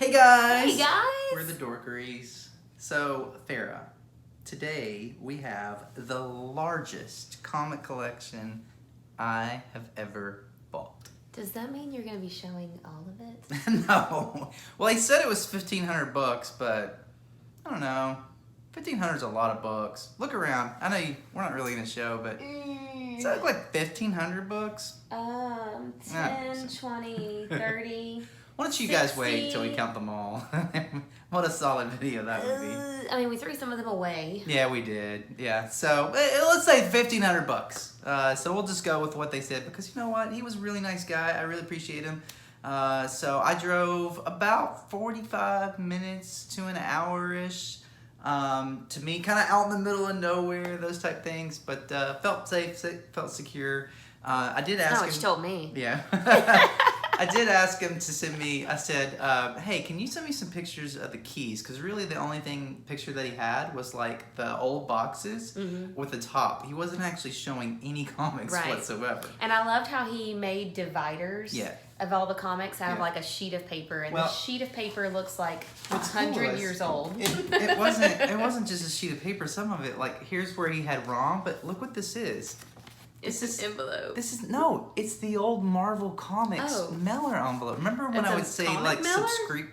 Hey guys! Hey guys! We're the Dorkeries. So, Farah, today we have the largest comic collection I have ever bought. Does that mean you're going to be showing all of it? No. Well, he said it was $1,500, but I don't know. $1,500 is a lot of books. Look around. I know we're not really going to show, but does that look like 1,500 books? 10, 20, 30. Why don't you guys wait till we count them all? What a solid video that would be. I mean, we threw some of them away. Yeah, we did. Yeah, so let's say 1,500 bucks. So we'll just go with what they said because you know what? He was a really nice guy. I really appreciate him. So I drove about 45 minutes to an hour-ish to me, kind of out in the middle of nowhere, those type things, but felt safe, felt secure. I did ask him. That's not what you told me. Yeah. I did ask him to send me, I said, hey, can you send me some pictures of the keys? Because really the only picture that he had was like the old boxes with the top. He wasn't actually showing any comics whatsoever. And I loved how he made dividers of all the comics out of like a sheet of paper. And the sheet of paper looks like 100 years old. It wasn't just a sheet of paper. Some of it, like, here's where he had wrong, but look what this is. It's an envelope. It's the old Marvel Comics mailer envelope. Remember when I would say like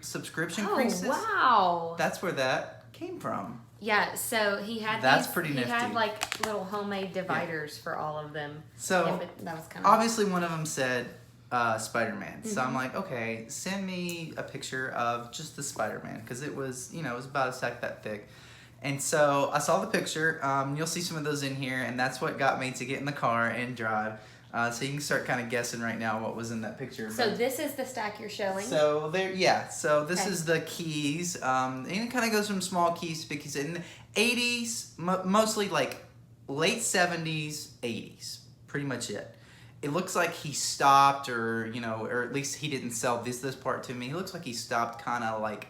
subscription creases? Oh, wow. That's where that came from. Yeah, so he had pretty nifty. He had like little homemade dividers for all of them. So that was kind obviously one of them said Spider-Man. So I'm like, okay, send me a picture of just the Spider-Man because it was about a stack that thick. And so I saw the picture. You'll see some of those in here, and that's what got me to get in the car and drive. So you can start kind of guessing right now what was in that picture. So this is the stack you're showing? So So this is the keys. And it kind of goes from small keys to big keys. In the 80s, mostly like late 70s, 80s. Pretty much it. It looks like he stopped or at least he didn't sell this part to me. He looks like he stopped kind of like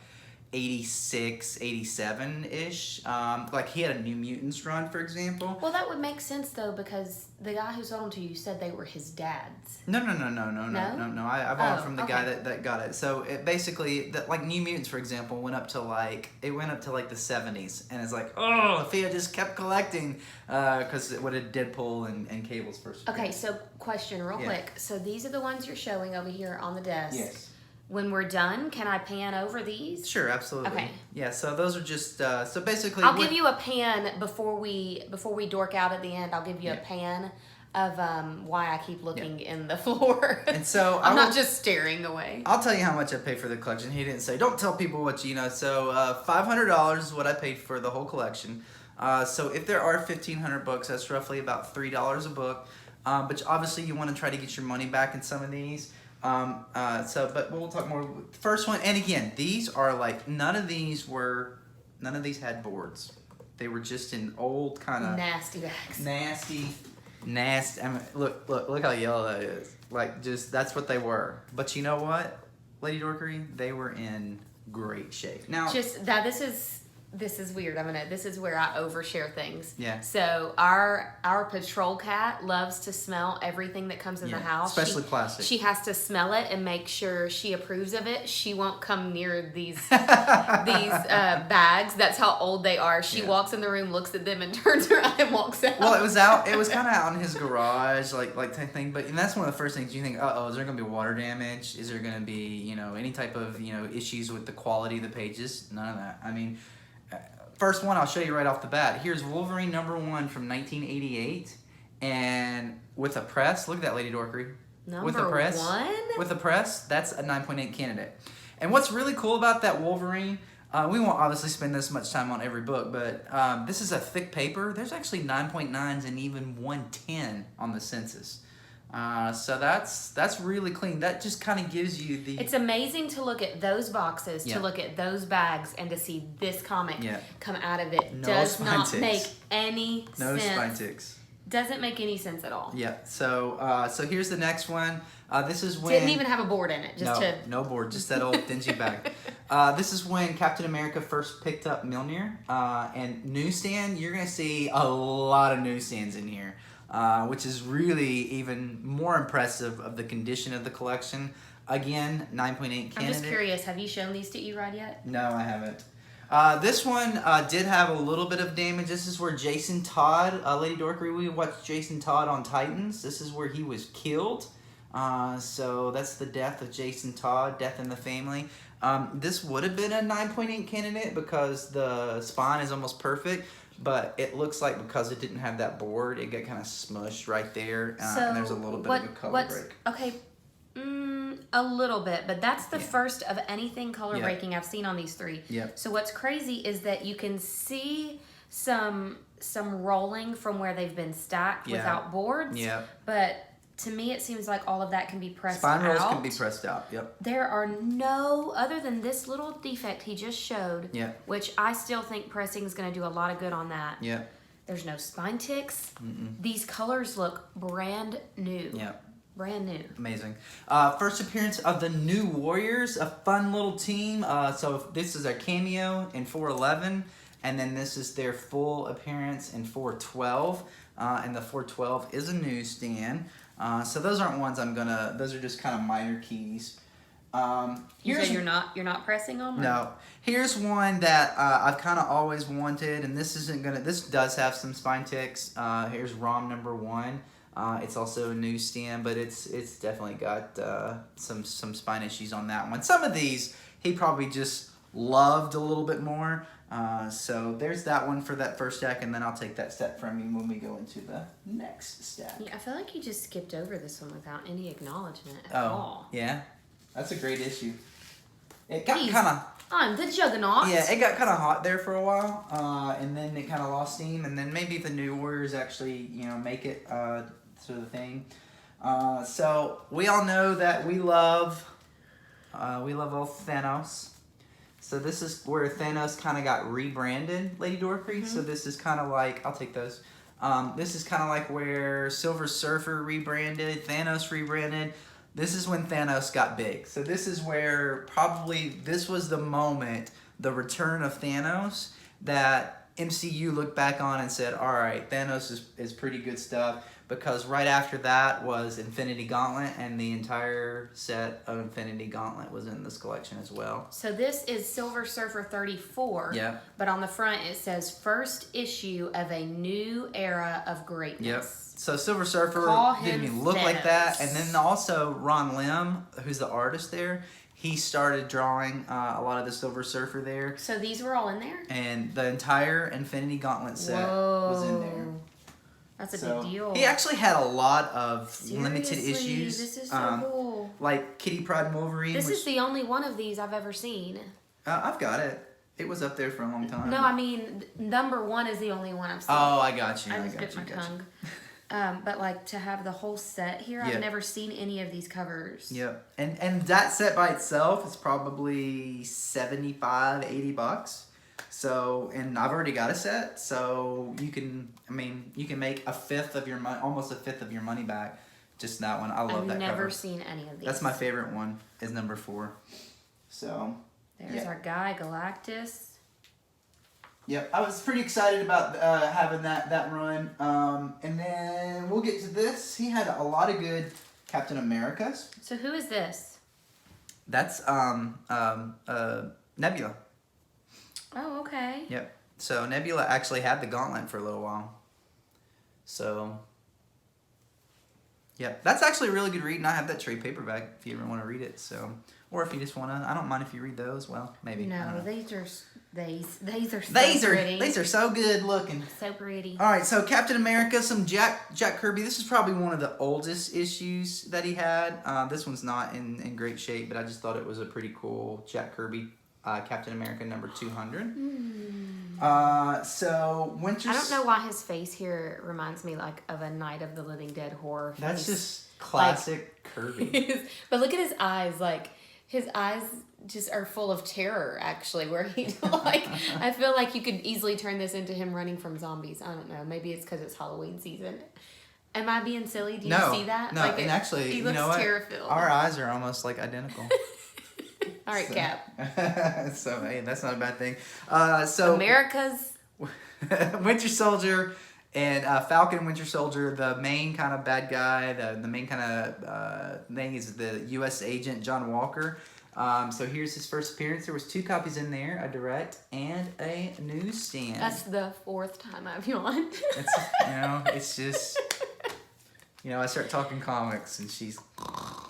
86, 87-ish. Like he had a New Mutants run, for example. Well, that would make sense though because the guy who sold them to you said they were his dad's. No. I bought it from the guy that got it. So it basically, like New Mutants, for example, went up to like the 70s, and it's like, oh, Thea just kept collecting because it would have Deadpool and Cable's first. Okay, so question real quick. So these are the ones you're showing over here on the desk. Yes. When we're done, can I pan over these? Sure, absolutely. Okay. Yeah, so those are just so basically. I'll give you a pan before we dork out at the end. I'll give you a pan of why I keep looking in the floor. And so I'm not just staring away. I'll tell you how much I paid for the collection. He didn't say. Don't tell people what you know. So $500 is what I paid for the whole collection. So if there are 1,500 books, that's roughly about $3 a book. But obviously you want to try to get your money back in some of these. But we'll talk more. First one, and again, these are like none of these had boards. They were just in old kind of nasty bags. Nasty. I mean, look how yellow that is. Like that's what they were. But you know what, Lady Dorkery, they were in great shape. Now, this is weird. This is where I overshare things. Yeah. So our patrol cat loves to smell everything that comes in the house. Especially plastic. She has to smell it and make sure she approves of it. She won't come near these bags. That's how old they are. She walks in the room, looks at them, and turns around and walks out. Well, it was kind of out in his garage, like type thing. And that's one of the first things you think. Is there going to be water damage? Is there going to be any type of issues with the quality of the pages? None of that. I mean. First one, I'll show you right off the bat. Here's Wolverine #1 from 1988, and with a press. Look at that, Lady Dorkery. With a press. With a press, that's a 9.8 candidate. And what's really cool about that Wolverine, we won't obviously spend this much time on every book, but this is a thick paper. There's actually 9.9s and even 110 on the census. So that's really clean. That just kind of gives you the. It's amazing to look at those boxes, to look at those bags, and to see this comic come out of it. Does not make any sense. No spine ticks. Doesn't make any sense at all. Yeah. So here's the next one. This is when didn't even have a board in it. No board, just that old dingy bag. This is when Captain America first picked up Mjolnir. And newsstand, you're gonna see a lot of newsstands in here. Which is really even more impressive of the condition of the collection. Again, 9.8 candidate. I'm just curious. Have you shown these to Erod yet? No, I haven't. This one did have a little bit of damage. This is where Jason Todd, Lady Dorkery, we watched Jason Todd on Titans. This is where he was killed. So that's the death of Jason Todd, death in the family. This would have been a 9.8 candidate because the spine is almost perfect. But it looks like because it didn't have that board, it got kind of smushed right there. And there's a little bit of a color break. Okay. A little bit, but that's the first of anything color breaking I've seen on these three. Yep. So what's crazy is that you can see some rolling from where they've been stacked without boards. Yeah. But to me, it seems like all of that can be pressed out. Spine rolls can be pressed out. Yep. There are no, other than this little defect he just showed, which I still think pressing is going to do a lot of good on that. Yeah. There's no spine ticks. These colors look brand new. Yeah. Brand new. Amazing. First appearance of the New Warriors, a fun little team. So this is a cameo in 411, and then this is their full appearance in 412. And the 412 is a newsstand. So those aren't ones those are just kind of minor keys. You say you're not pressing them? No. Here's one that I've kind of always wanted, and this does have some spine ticks. Here's ROM number 1. It's also a newsstand, but it's definitely got some spine issues on that one. Some of these he probably just loved a little bit more. So there's that one for that first stack, and then I'll take that stack from you when we go into the next stack. Yeah, I feel like you just skipped over this one without any acknowledgement at all. Yeah, that's a great issue. It got kind of. I'm the Juggernaut. Yeah, it got kind of hot there for a while, and then it kind of lost steam, and then maybe the New Warriors actually make it to the thing. So we all know that we love old Thanos. So this is where Thanos kind of got rebranded, Lady Dorkery. So this is kind of like, I'll take those. This is kind of like where Silver Surfer rebranded, Thanos rebranded. This is when Thanos got big. So this is where this was the moment, the return of Thanos, that MCU looked back on and said, all right, Thanos is pretty good stuff. Because right after that was Infinity Gauntlet, and the entire set of Infinity Gauntlet was in this collection as well. So this is Silver Surfer 34. Yeah. But on the front it says first issue of a new era of greatness. Yep. So Silver Surfer didn't even look like that. And then also Ron Lim, who's the artist there, he started drawing a lot of the Silver Surfer there. So these were all in there? And the entire Infinity Gauntlet set was in there. That's a big deal. He actually had a lot of limited issues. This is so cool. Like Kitty Pryde and Wolverine. This is the only one of these I've ever seen. I've got it. It was up there for a long time. No, I mean, number 1 is the only one I've seen. Oh, I got you. I just bit my tongue. But like to have the whole set here, I've never seen any of these covers. Yep. And that set by itself is probably $75, $80. So, and I've already got a set, so you can make almost a fifth of your money back. Just that one. I love that cover. I've never seen any of these. That's my favorite one, is number 4. So. There's our guy, Galactus. Yep, I was pretty excited about having that run. And then we'll get to this. He had a lot of good Captain Americas. So who is this? That's Nebula. Oh, okay. Yep. So Nebula actually had the Gauntlet for a little while. So, yeah, that's actually a really good read, and I have that trade paperback if you ever want to read it. So, or if you just want to, I don't mind if you read those. Well, maybe. No, these are so pretty. These are so good looking. So pretty. All right, so Captain America, some Jack Kirby. This is probably one of the oldest issues that he had. This one's not in great shape, but I just thought it was a pretty cool Jack Kirby. Captain America number 200. So Winter. I don't know why his face here reminds me like of a Night of the Living Dead horror face. That's just classic Kirby. But look at his eyes. Like his eyes just are full of terror. Actually, where he like I feel like you could easily turn this into him running from zombies. I don't know. Maybe it's because it's Halloween season. Am I being silly? Do you see that? No, like and actually, he looks terror-filled. Our eyes are almost like identical. All right, Cap. So, hey, that's not a bad thing. So America's Winter Soldier And Falcon Winter Soldier, the main kind of bad guy, the main kind of thing is the U.S. agent John Walker. So here's his first appearance. There was 2 copies in there, a direct and a newsstand. That's the 4th time I've yawned. It's just, I start talking comics and she's...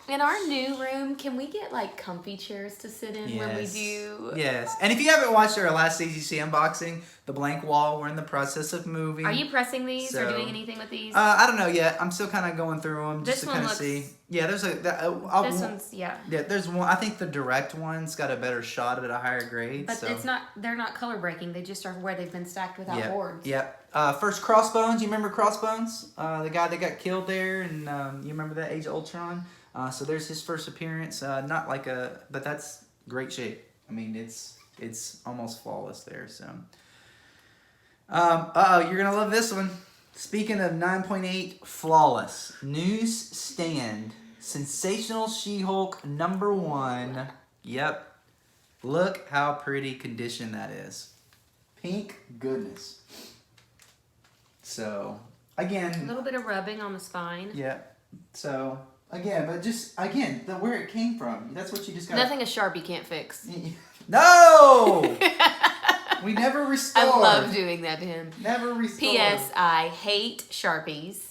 In our new room, can we get like comfy chairs to sit in when we do? Yes. And if you haven't watched our last CGC unboxing, the blank wall, we're in the process of moving. Are you pressing these or doing anything with these? I don't know yet. I'm still kind of going through them just This to one kind of looks... see. Yeah, there's a... this one's, yeah. Yeah, there's one. I think the direct one's got a better shot at a higher grade. But it's not... They're not color breaking. They just are where they've been stacked without boards. Yep. First Crossbones. You remember Crossbones? The guy that got killed there, and you remember that Age of Ultron? So there's his first appearance. Not like a... But that's great shape. I mean, it's almost flawless there, so... you're going to love this one. Speaking of 9.8, flawless. Newsstand. Sensational She-Hulk #1. Yep. Look how pretty condition that is. Pink goodness. So, again... A little bit of rubbing on the spine. Yeah. So, again, but just, again, where it came from. That's what you just got... Nothing a Sharpie can't fix. No! We never restore. I love doing that to him. Never restore. P.S. I hate Sharpies.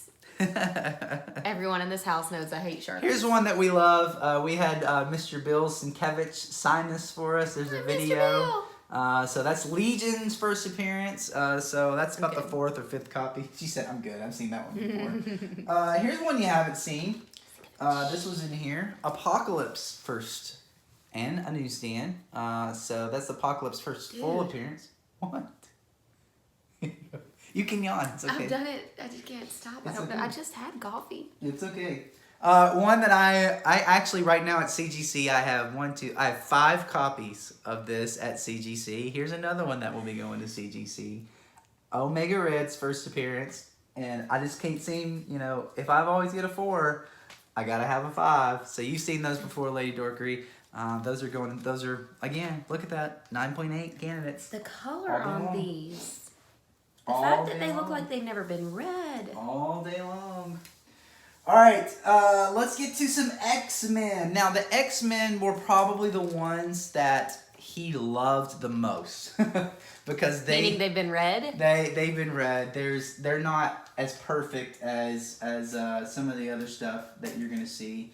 Everyone in this house knows I hate Sharpies. Here's one that we love. We had Mr. Bill Sienkiewicz sign this for us. There's a video. So that's Legion's first appearance. So that's about the 4th or 5th copy. She said, I'm good. I've seen that one before. Here's one you haven't seen. This was in here. Apocalypse first. And a newsstand. So that's Apocalypse first full appearance. What? You can yawn. It's okay. I've done it. I just can't stop. I don't know. I just had coffee. It's okay. One that I actually right now at CGC I have 5 copies of this at CGC. Here's another one that will be going to CGC. Omega Red's first appearance, and I just can't seem, if I've always get a 4, I gotta have a 5. So you've seen those before, Lady Dorkery. Those are again, look at that, 9.8 candidates. The color on these. The fact that they look like they've never been read. All day long. All right, let's get to some X-Men. Now, the X-Men were probably the ones that he loved the most because meaning they've been read. They've been read. They're not as perfect as some of the other stuff that you're gonna see.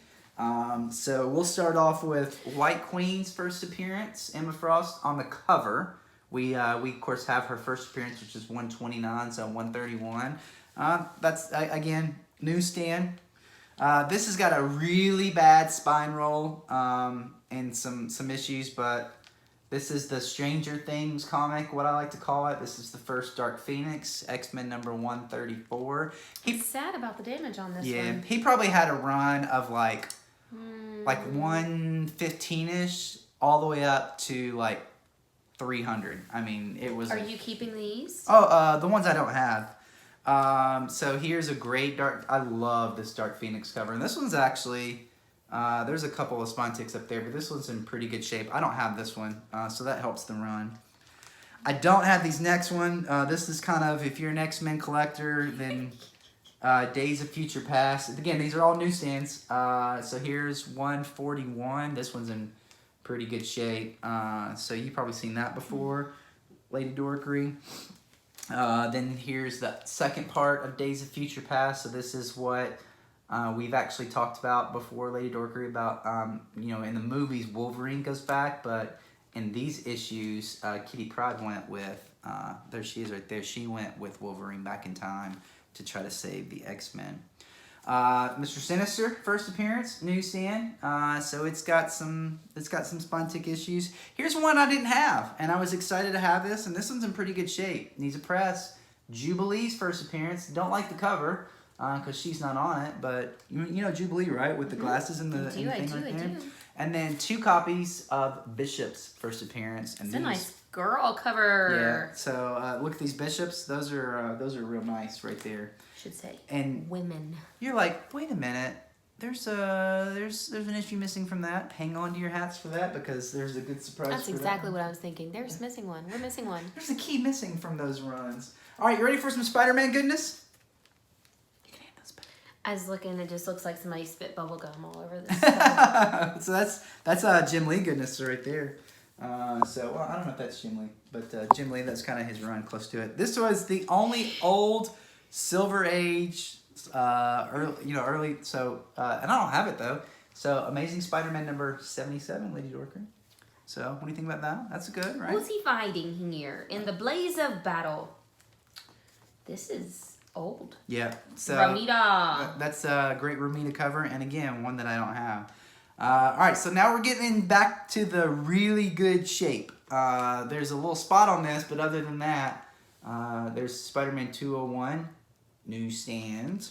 So we'll start off with White Queen's first appearance, Emma Frost on the cover. We of course have her first appearance, which is 129, so 131. That's again newsstand. This has got a really bad spine roll and some issues, but this is the Stranger Things comic, what I like to call it. This is the first Dark Phoenix, X-Men number 134. He's sad about the damage on this one. Yeah, he probably had a run of like 115-ish all the way up to like 300. I mean, it was... Are you keeping these? Oh, the ones I don't have. So here's a great dark... I love this Dark Phoenix cover. And this one's actually... there's a couple of spine ticks up there, but this one's in pretty good shape. I don't have this one, so that helps the run. I don't have these next one. This is kind of, if you're an X-Men collector, then Days of Future Past. Again, these are all newsstands. So here's 141. This one's in pretty good shape. So you've probably seen that before, Lady Dorkery. Then here's the second part of Days of Future Past. So this is what we've actually talked about before, Lady Dorkery, about, in the movies, Wolverine goes back, but in these issues, Kitty Pryde went with, there she is right there, she went with Wolverine back in time to try to save the X-Men. Mr. Sinister, first appearance, newsstand. So it's got some spine tick issues. Here's one I didn't have, and I was excited to have this, and this one's in pretty good shape. Needs a press. Jubilee's first appearance. Don't like the cover, because she's not on it, but you know Jubilee, right? With the glasses and the thing right there. And then 2 copies of Bishop's first appearance. And it's a nice girl cover. Yeah. So look at these Bishops. Those are real nice right there. Should say. And women. You're like, wait a minute. there's an issue missing from that. Hang on to your hats for that because there's a good surprise. That's for exactly that. what I was thinking. There's missing one. We're missing one. There's a key missing from those runs. All right, you ready for some Spider-Man goodness? You can handle Spider-Man. I was looking. It just looks like somebody spit bubble gum all over this. So that's Jim Lee goodness right there. Well, I don't know if that's Jim Lee, but Jim Lee, that's kind of his run, close to it. This was the only old Silver Age, early. So, and I don't have it though. So, Amazing Spider-Man number 77, Lady Dorkery. So, what do you think about that? That's good, right? Who's he fighting here in the blaze of battle? This is old. Yeah. So Romita. that's a great Romita cover, and again, one that I don't have. All right, so now we're getting back to the really good shape. There's a little spot on this, but other than that, there's Spider-Man 201 newsstand.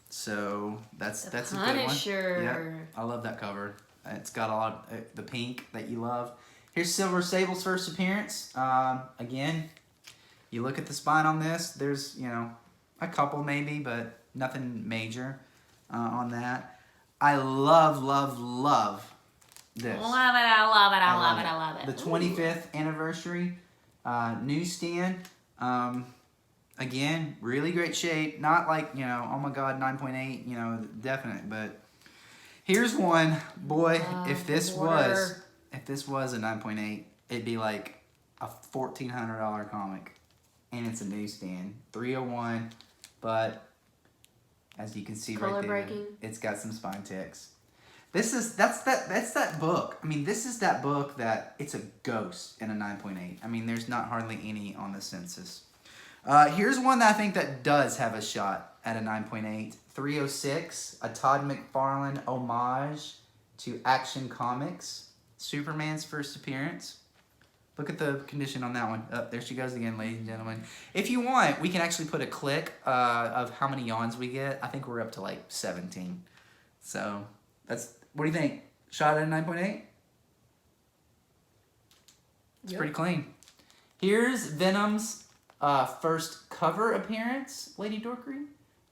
So that's a good one. Punisher. Yeah, I love that cover. It's got a lot of the pink that you love. Here's Silver Sable's first appearance. Again, you look at the spine on this. There's a couple maybe, but nothing major on that. I love this. I love it. The 25th anniversary newsstand. Again, really great shape. Not like, oh my God, 9.8, definite. But here's one, boy, if this was a 9.8, it'd be like a $1,400 comic. And it's a newsstand. 301, but as you can see Color right there, breaking. It's got some spine ticks. That's that book. I mean, this is that book that it's a ghost in a 9.8. I mean, there's not hardly any on the census. Here's one that I think that does have a shot at a 9.8. 306, a Todd McFarlane homage to Action Comics. Superman's first appearance. Look at the condition on that one. Oh, there she goes again, ladies and gentlemen. If you want, we can actually put a click of how many yawns we get. I think we're up to like 17. So, what do you think? Shot at a 9.8? It's pretty clean. Here's Venom's first cover appearance, Lady Dorkery.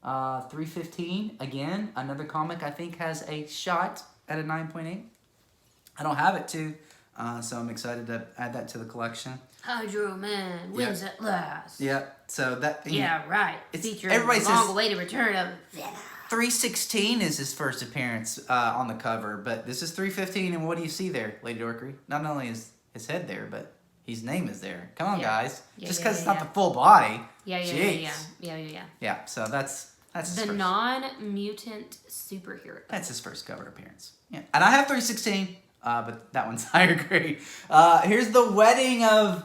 315. Again, another comic I think has a shot at a 9.8. I don't have it too. So I'm excited to add that to the collection. Hydro Man wins at last. Yeah. So that. Right. Featuring the long-awaited return of Venom. 316 is his first appearance on the cover, but this is 315, and what do you see there, Lady Dorkery? Not only is his head there, but his name is there. Come on, guys. Just because it's not the full body. Yeah. Yeah. So that's his the first. non-mutant superhero. That's his first cover appearance. Yeah. And I have 316. But that one's higher grade. Here's the wedding of...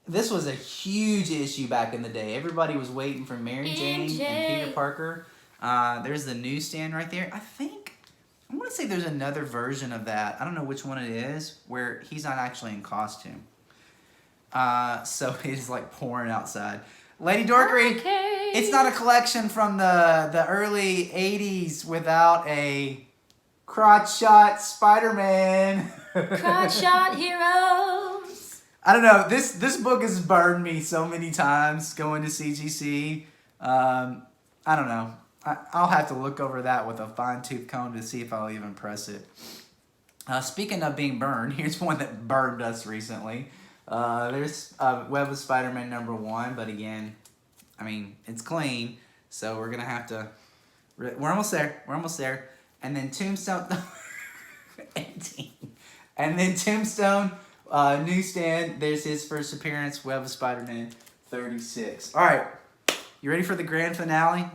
This was a huge issue back in the day. Everybody was waiting for Mary Jane and Peter Parker. There's the newsstand right there. I want to say there's another version of that. I don't know which one it is, where he's not actually in costume. So it's like pouring outside. Lady Dorkery, it's not a collection from the early 80s without a... crotch shot Spider-Man. Crotch shot heroes. I don't know. This book has burned me so many times going to CGC. I don't know. I'll have to look over that with a fine-tooth comb to see if I'll even press it. Speaking of being burned, here's one that burned us recently. There's Web of Spider-Man number 1, but again, I mean, it's clean, so we're going to have to... We're almost there. And then Tombstone, 18. And then Tombstone, newsstand. There's his first appearance. Web of Spider-Man, 36. All right, you ready for the grand finale?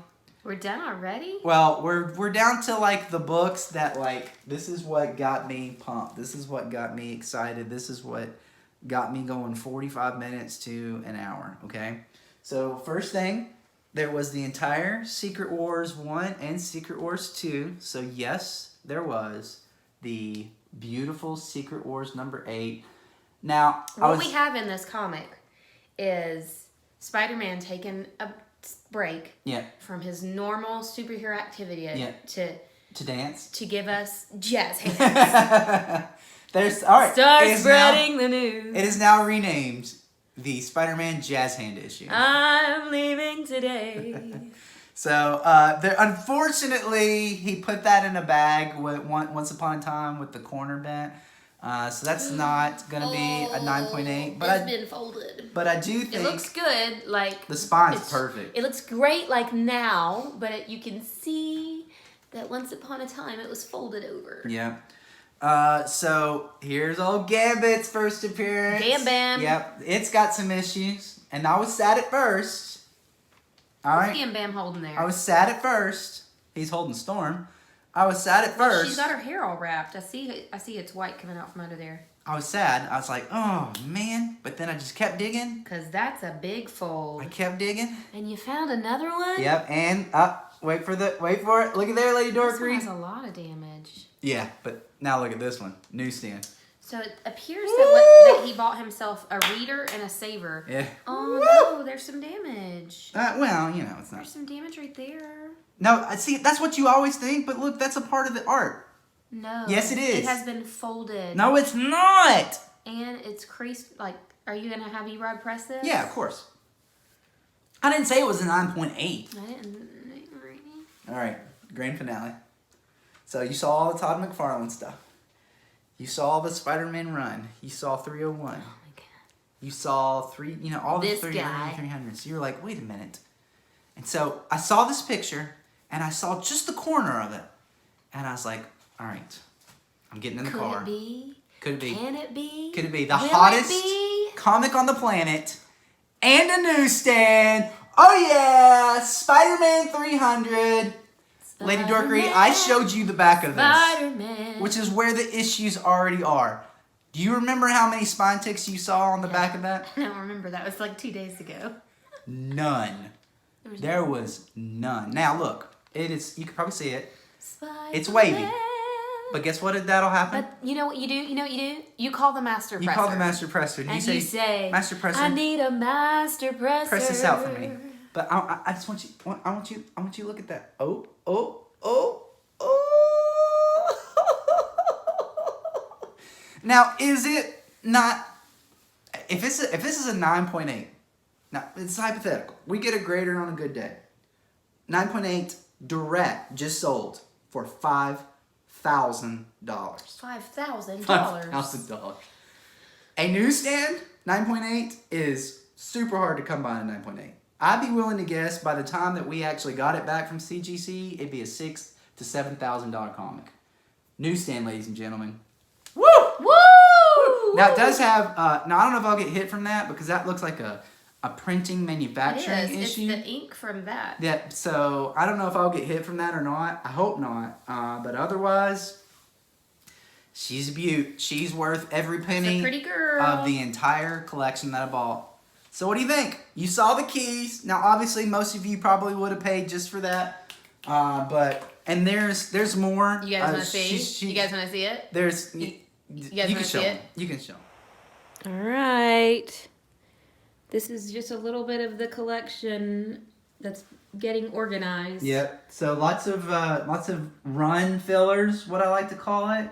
We're done already? Well, we're down to like the books that like this is what got me pumped. This is what got me excited. This is what got me going 45 minutes to an hour. Okay, so first thing. There was the entire Secret Wars 1 and Secret Wars 2. So, yes, there was the beautiful Secret Wars number 8. Now, what we have in this comic is Spider-Man taking a break from his normal superhero activity to dance. To give us jazz hands. All right. Start spreading the news. It is now renamed the Spider-Man Jazz Hand issue. I'm leaving today. So, unfortunately, he put that in a bag once upon a time with the corner bent. So that's not gonna be a 9.8. But it's been folded. But I do think it looks good. Like the spine's perfect. It looks great. Like now, but you can see that once upon a time it was folded over. Yeah. So here's old Gambit's first appearance. Gambam. Yep. It's got some issues, and I was sad at first. All right. What's Gambam holding there? I was sad at first. He's holding Storm. I was sad at first. She's got her hair all wrapped. I see it's white coming out from under there. I was sad. I was like, oh man. But then I just kept digging. Cause that's a big fold. I kept digging. And you found another one? Yep. And wait for it. Look at there, Lady Dorkery. This one has a lot of damage. Yeah, but now look at this one. Newsstand. So it appears that he bought himself a reader and a saver. Yeah. Oh no, there's some damage. Well, you know, it's not. There's some damage right there. No, see, that's what you always think, but look, that's a part of the art. No. Yes, it is. It has been folded. No, it's not. And it's creased. Like, are you gonna have Erod press this? Yeah, of course. I didn't say it was a 9.8. I didn't. All right, grand finale. So you saw all the Todd McFarlane stuff. You saw the Spider-Man run. You saw 301. Oh my god. You saw all the This 300s. You were like, wait a minute. And so I saw this picture, and I saw just the corner of it. And I was like, all right, I'm getting in the car. Could it be? Could it be? Can it be? Could it be? The Will hottest it be? comic on the planet and a newsstand. Oh yeah, Spider-Man 300. Lady Dorkery, I showed you the back of this. Spider-Man. Which is where the issues already are. Do you remember how many spine ticks you saw on the back of that? I don't remember. That was like 2 days ago. None. There was none. Now look, it is. You can probably see it. Spider-Man. It's wavy. But guess what? That'll happen. But you know what you do? You know what you do? You call the master presser. You call the master presser. And you say, Master presser. I need a master presser. Press this out for me. But I just want you. I want you to look at that. Oh. Now, is it not? If this is a 9.8, now it's hypothetical. We get a grader on a good day. 9.8 direct just sold for $5,000. $5,000. $5,000. A newsstand 9.8 is super hard to come by in 9.8. I'd be willing to guess by the time that we actually got it back from CGC, it'd be a $6,000 to $7,000 comic. Newsstand, ladies and gentlemen. Woo! Woo! Now it does have. Now I don't know if I'll get hit from that because that looks like a printing manufacturing issue. It's the ink from that. Yeah. So I don't know if I'll get hit from that or not. I hope not. But otherwise, she's a beaut. She's worth every penny She's a pretty girl. of the entire collection that I bought. So what do you think? You saw the keys. Now obviously most of you probably would have paid just for that. And there's more. You guys want to see? You guys want to see it? There's. You guys want to see it? You can show. All right. This is just a little bit of the collection that's getting organized. Yep. So lots of run fillers, what I like to call it.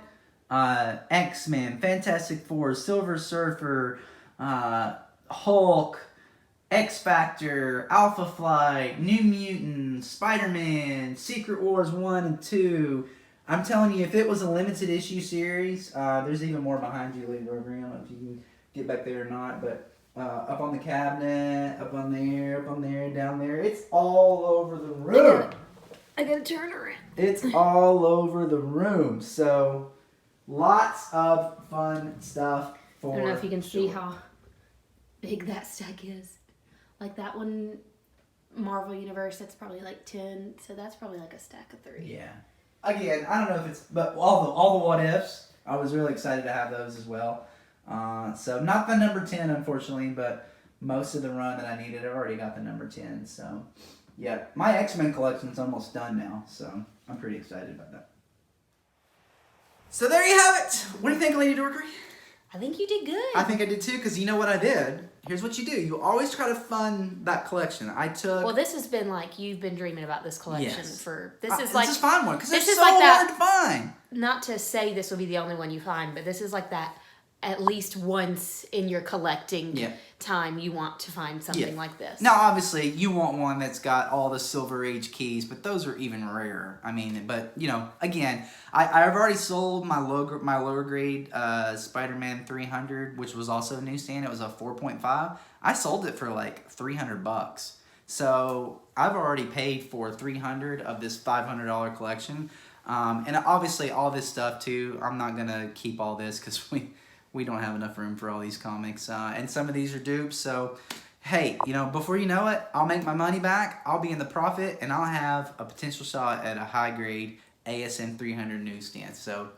X-Men, Fantastic Four, Silver Surfer, Hulk, X-Factor, Alpha Flight, New Mutants, Spider-Man, Secret Wars 1 and 2. I'm telling you, if it was a limited issue series, there's even more behind you, Lady Dorkery. I don't know if you can get back there or not, but up on the cabinet, up on there, down there. It's all over the room. I gotta turn around. It's all over the room. So, lots of fun stuff for I don't know if you can see sure. how big that stack is. Like that one, Marvel Universe, that's probably like 10. So that's probably like a stack of 3. Yeah. Again, I don't know if it's, but all the what ifs. I was really excited to have those as well. So not the number 10, unfortunately, but most of the run that I needed, I've already got the number 10. So yeah, my X-Men collection's almost done now. So I'm pretty excited about that. So there you have it. What do you think, Lady Dorkery? I think you did good. I think I did too, because you know what I did? Here's what you do. You always try to fund that collection. Well, this has been like, you've been dreaming about this collection for, this is like. This is a fun one, because it's is so like hard to find. Not to say this will be the only one you find, but this is like that at least once in your collecting Yeah. time, you want to find something like this. Now, obviously, you want one that's got all the Silver Age keys, but those are even rarer. I mean, but, you know, again, I've already sold my lower grade Spider-Man 300, which was also a newsstand. It was a 4.5. I sold it for like $300. So I've already paid for 300 of this $500 collection. And obviously, all this stuff, too, I'm not going to keep all this because we don't have enough room for all these comics. And some of these are dupes. So, hey, you know, before you know it, I'll make my money back. I'll be in the profit. And I'll have a potential shot at a high-grade ASM 300 newsstand. So,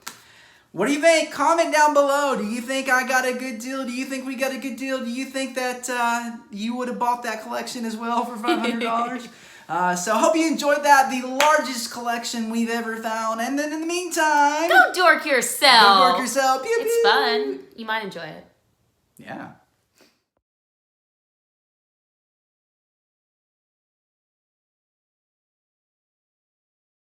what do you think? Comment down below. Do you think I got a good deal? Do you think we got a good deal? Do you think that you would have bought that collection as well for $500? So I hope you enjoyed that. The largest collection we've ever found. And then in the meantime... Don't dork yourself. Don't dork yourself. Pew, It's pew. fun. You might enjoy it. Yeah.